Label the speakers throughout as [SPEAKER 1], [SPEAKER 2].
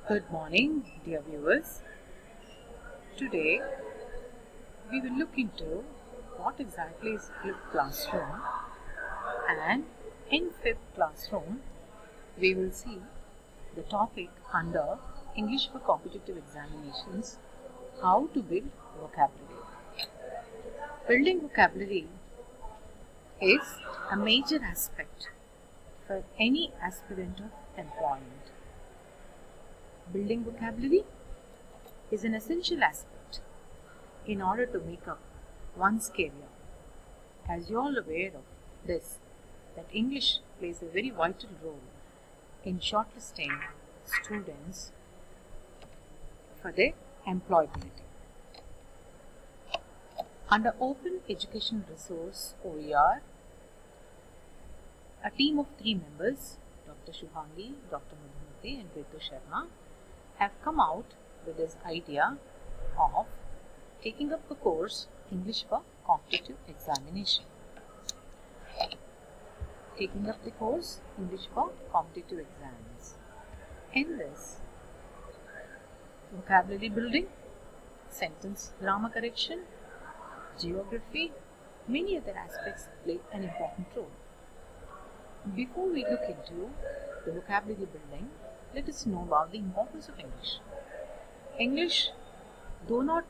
[SPEAKER 1] Good morning, dear viewers. Today we will look into what exactly is flipped classroom, and in flipped classroom we will see the topic under English for competitive examinations, how to build vocabulary. Building vocabulary is a major aspect for any aspirant of employment. Building vocabulary is an essential aspect in order to make up one's career. As you all aware of this, that English plays a very vital role in shortlisting students for their employability. Under Open Education Resource OER, a team of 3 members, Dr. Shuhangi, Dr. Madhumati and Ritu Sharma, have come out with this idea of taking up the course English for competitive examination. Taking up the course English for competitive exams. In this, vocabulary building, sentence grammar correction, geography, many other aspects play an important role. Before we look into the vocabulary building, let us know about the importance of English. English, though not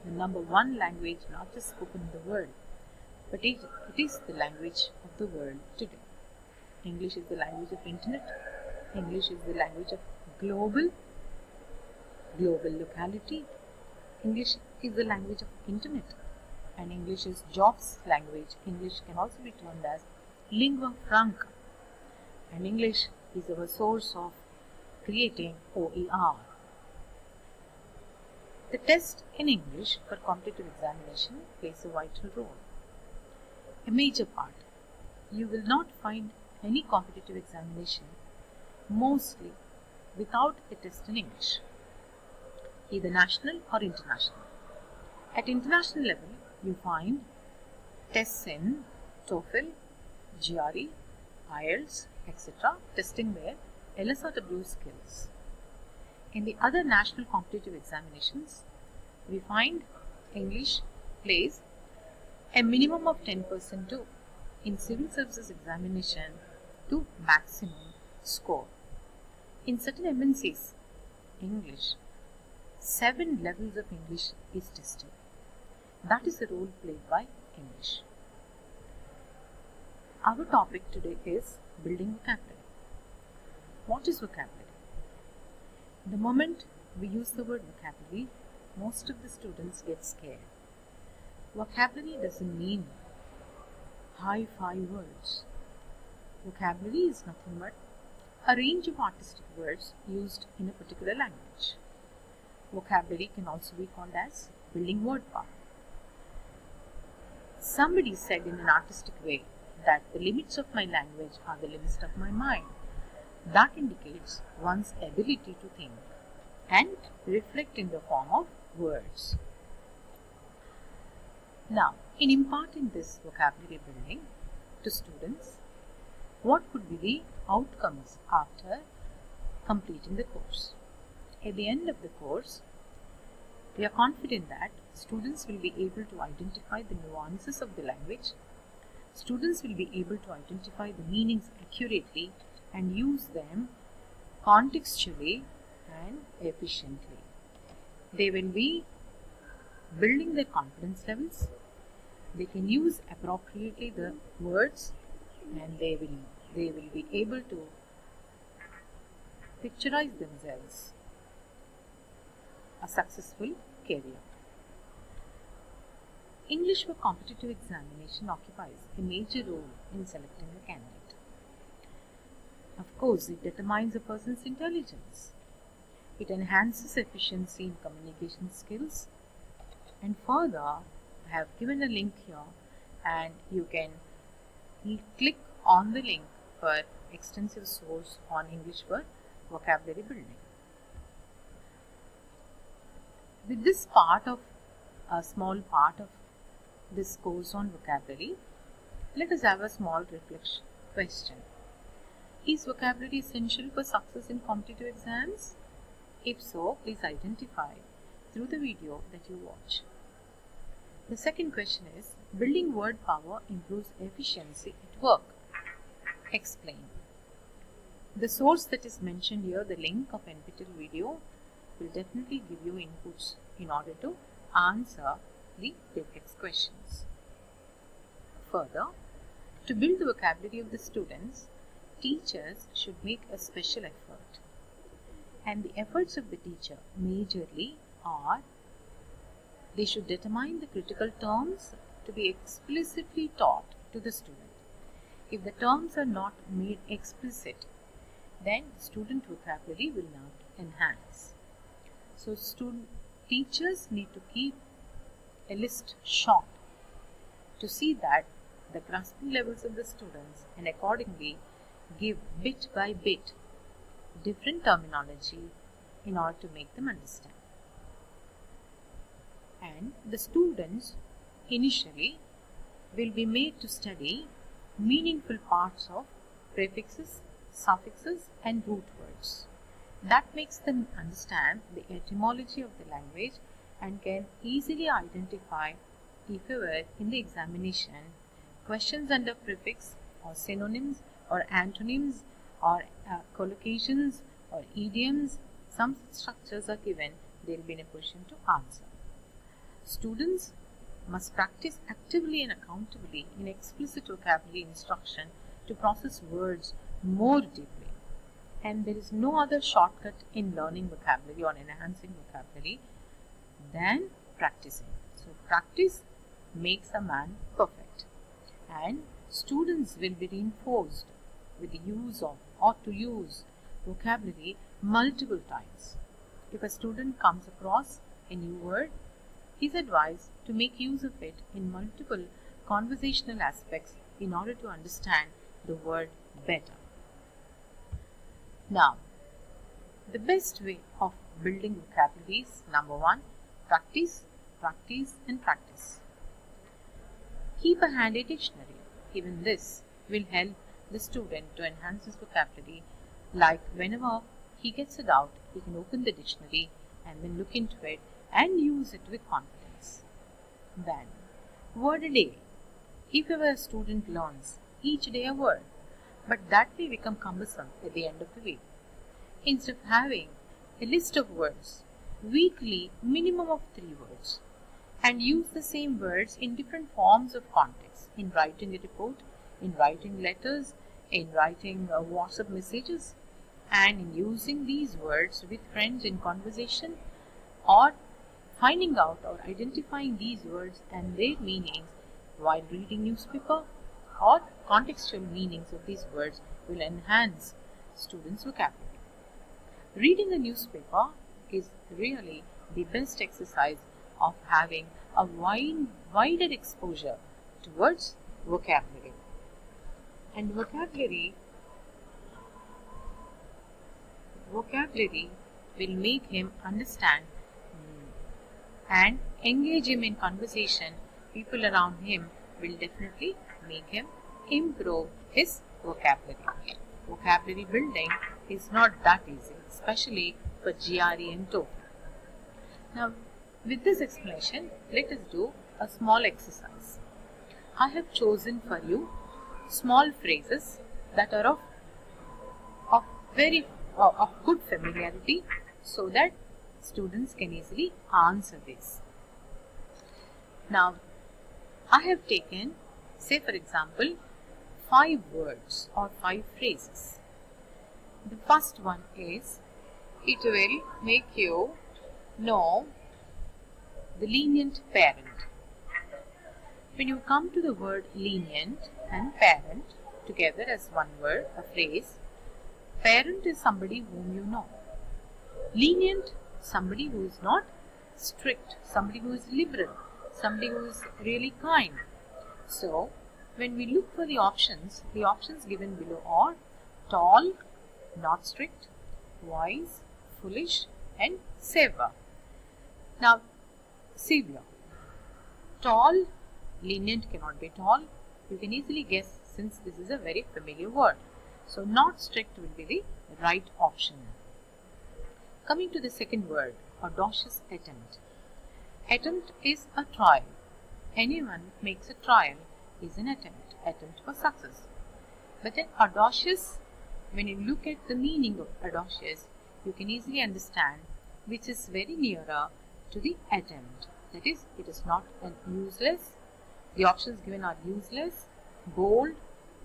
[SPEAKER 1] the number one language largest spoken in the world, but it is the language of the world today. English is the language of internet. English is the language of global locality. English is the language of internet, and English is jobs language. English can also be termed as lingua franca, and English is our source of creating OER. The test in English for competitive examination plays a vital role, a major part. You will not find any competitive examination mostly without a test in English, either national or international. At international level, you find tests in TOEFL, GRE, IELTS, etc. testing their LSRW skills. In the other national competitive examinations, we find English plays a minimum of 10% to in civil services examination to maximum score. In certain MNCs, English, 7 levels of English is tested. That is the role played by English. Our topic today is building vocabulary. What is vocabulary? The moment we use the word vocabulary, most of the students get scared. Vocabulary doesn't mean high-fi words. Vocabulary is nothing but a range of artistic words used in a particular language. Vocabulary can also be called as building word power. Somebody said in an artistic way that the limits of my language are the limits of my mind. That indicates one's ability to think and reflect in the form of words. Now, in imparting this vocabulary building to students, what could be the outcomes after completing the course? At the end of the course, we are confident that students will be able to identify the nuances of the language. Students will be able to identify the meanings accurately and use them contextually and efficiently. They will be building their confidence levels. They can use appropriately the words, and they will be able to picturize themselves a successful career. English for competitive examination occupies a major role in selecting a candidate. Of course, it determines a person's intelligence. It enhances efficiency in communication skills. And further, I have given a link here, and you can click on the link for extensive source on English for vocabulary building. With this a small part of this course on vocabulary, let us have a small reflection question. Is vocabulary essential for success in competitive exams? If so, please identify through the video that you watch. The second question is, building word power improves efficiency at work. Explain. The source that is mentioned here, the link of NPTEL video, will definitely give you inputs in order to answer the reflex questions. Further, to build the vocabulary of the students, teachers should make a special effort. And the efforts of the teacher majorly are, they should determine the critical terms to be explicitly taught to the student. If the terms are not made explicit, then student vocabulary will not enhance. So teachers need to keep a list short to see that the grasping levels of the students, and accordingly give bit by bit different terminology in order to make them understand. And the students initially will be made to study meaningful parts of prefixes, suffixes and root words. That makes them understand the etymology of the language and can easily identify if ever in the examination questions under prefix or synonyms or antonyms or collocations or idioms, some structures are given, they will be in a position to answer. Students must practice actively and accountably in explicit vocabulary instruction to process words more deeply. And there is no other shortcut in learning vocabulary or enhancing vocabulary than practicing. So practice makes a man perfect. And students will be reinforced with the use of or to use vocabulary multiple times. If a student comes across a new word, he is advised to make use of it in multiple conversational aspects in order to understand the word better. Now, the best way of building vocabulary is number 1, practice, practice and practice. Keep a handy dictionary. Even this will help the student to enhance his vocabulary, like whenever he gets a doubt, he can open the dictionary and then look into it and use it with confidence. Then, word a day. If ever a student learns each day a word, but that may become cumbersome at the end of the week. Instead of having a list of words, weekly minimum of 3 words, and use the same words in different forms of context, in writing a report, in writing letters, in writing WhatsApp messages, and in using these words with friends in conversation, or finding out or identifying these words and their meanings while reading newspaper, or contextual meanings of these words will enhance students' vocabulary. Reading a newspaper is really the best exercise of having a wider exposure towards vocabulary. And vocabulary will make him understand and engage him in conversation. People around him will definitely make him improve his vocabulary. Vocabulary building is not that easy, especially for GRE and TOEFL. Now, with this explanation, let us do a small exercise. I have chosen for you small phrases that are of good familiarity, so that students can easily answer this. Now, I have taken, say for example, 5 words or 5 phrases. The first one is, it will make you know the lenient parent. When you come to the word lenient and parent together as one word, a phrase, parent is somebody whom you know. Lenient, somebody who is not strict, somebody who is liberal, somebody who is really kind. So, when we look for the options given below are tall, not strict, wise, foolish and severe. Now, severe. Tall, lenient cannot be tall. You can easily guess since this is a very familiar word. So, not strict will be the right option. Coming to the second word, audacious attempt. Attempt is a trial. Anyone makes a trial is an attempt for success. But then audacious, when you look at the meaning of audacious, you can easily understand which is very nearer to the attempt. That is, it is not an useless. The options given are useless, bold,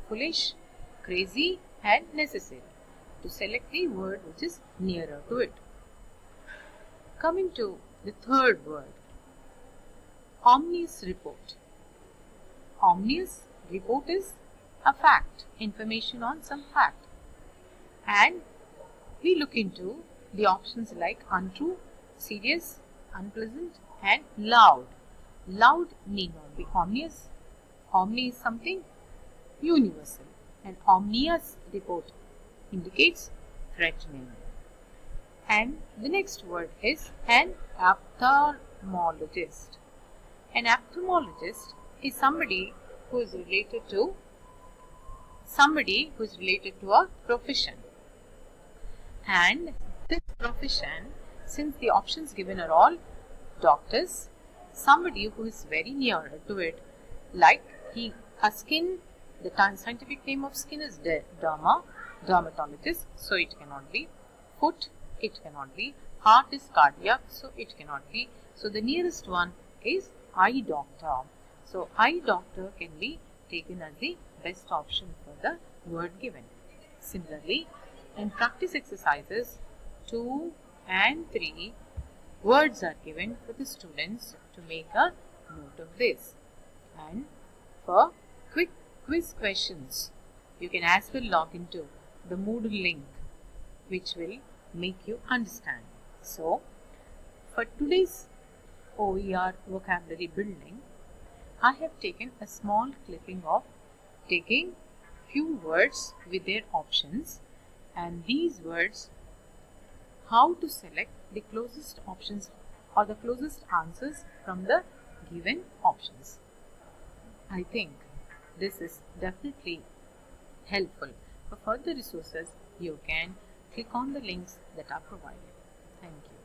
[SPEAKER 1] foolish, crazy and necessary. To select the word which is nearer to it. Coming to the third word, omnious report. Omnious report is a fact, information on some fact. And we look into the options like untrue, serious, unpleasant and loud. Loud need not be omnious. Omni is something universal and omnious report indicates threatening. And the next word is an ophthalmologist. An ophthalmologist is somebody who is related to a profession. And this profession, since the options given are all doctors, somebody who is very near to it, like a skin, the scientific name of skin is dermatologist, so it cannot be. Foot, it cannot be. Heart is cardiac, so it cannot be. So the nearest one is eye doctor. So eye doctor can be taken as the best option for the word given. Similarly, in practice exercises 2 and 3, words are given for the students to make a note of this. And for quick quiz questions, you can as well log into the Moodle link, which will make you understand. So, for today's OER vocabulary building, I have taken a small clipping of taking few words with their options, and these words, how to select the closest options or the closest answers from the given options. I think this is definitely helpful. For further resources, you can click on the links that are provided. Thank you.